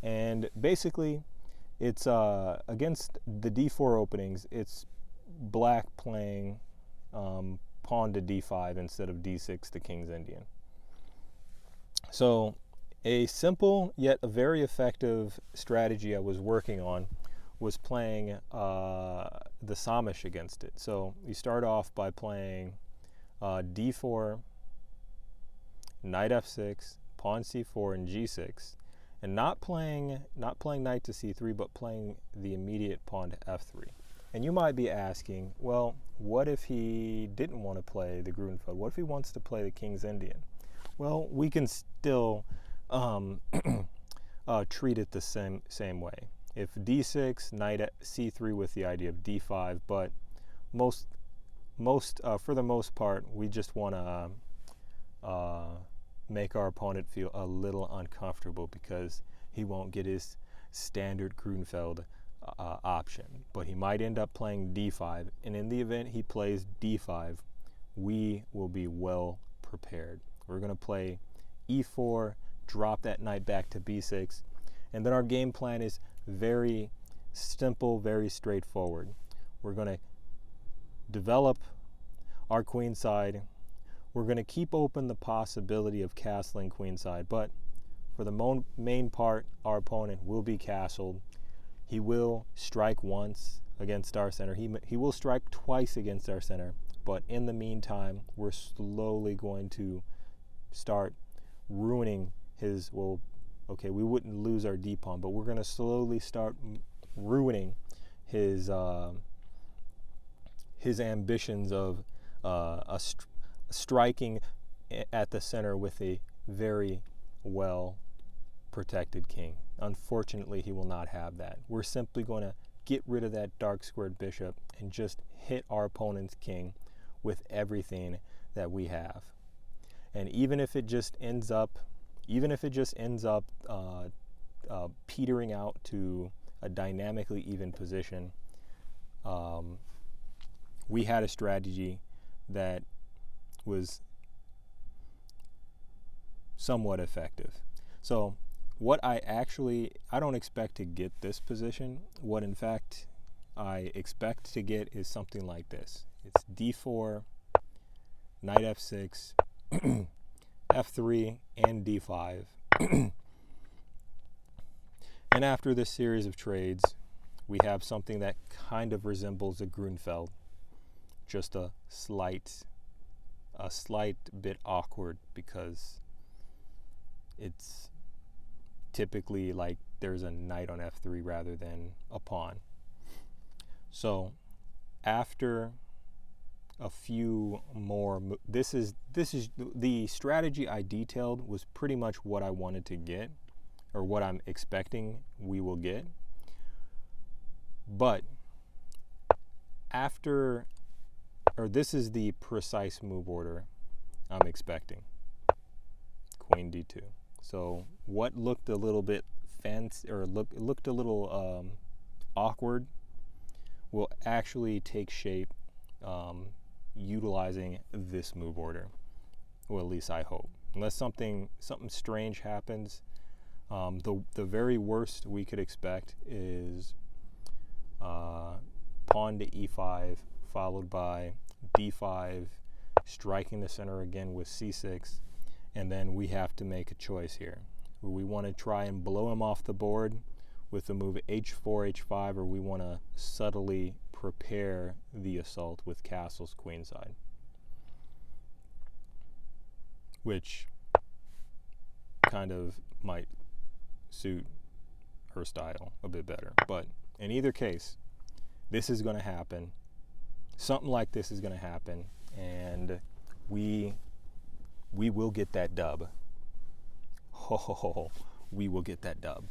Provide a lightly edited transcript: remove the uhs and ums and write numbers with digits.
And basically, it's against the d4 openings, it's black playing pawn to d5 instead of d6 to King's Indian. So a simple yet a very effective strategy I was working on was playing the Samish against it. So you start off by playing d4, knight f6, pawn c4, and g6, and not playing knight to c3, but playing the immediate pawn to f3. And you might be asking, well, what if he didn't want to play the Grunfeld? What if he wants to play the King's Indian? Well, we can still treat it the same way. If d6, knight at c3 with the idea of d5, but for the most part, we just want to make our opponent feel a little uncomfortable because he won't get his standard Grunfeld option, but he might end up playing d5, and in the event he plays d5, we will be well prepared. We're going to play e4, drop that knight back to b6, and then our game plan is very simple, very straightforward. We're going to develop our queenside. We're going to keep open the possibility of castling queenside, but for the main part, our opponent will be castled. He will strike once against our center. He will strike twice against our center, but in the meantime, we're slowly going to start ruining his, well, okay, we wouldn't lose our d-pawn, but we're going to slowly start ruining his ambitions of striking at the center with a very well protected king. Unfortunately, he will not have that. We're simply going to get rid of that dark squared bishop and just hit our opponent's king with everything that we have. And even if it just ends up petering out to a dynamically even position, we had a strategy that was somewhat effective. So what I don't expect to get this position. What in fact I expect to get is something like this. It's d4, knight f6, f3, and d5. And after this series of trades, we have something that kind of resembles a Grunfeld, just a slight bit awkward because it's typically like there's a knight on f3 rather than a pawn. So after a few more, this is the strategy I detailed was pretty much what I wanted to get, or what I'm expecting we will get. But this is the precise move order I'm expecting. Queen d2. So what looked a little bit fancy, or looked a little awkward, will actually take shape utilizing this move order. Or at least I hope. Unless something strange happens, the very worst we could expect is pawn to e5 followed by d5, striking the center again with c6, and then we have to make a choice here. We want to try and blow him off the board with the move h4, h5, or we want to subtly prepare the assault with castles queenside, which kind of might suit her style a bit better. But in either case, this is going to happen. Something like this is going to happen, and we will get that dub. Ho ho ho! We will get that dub.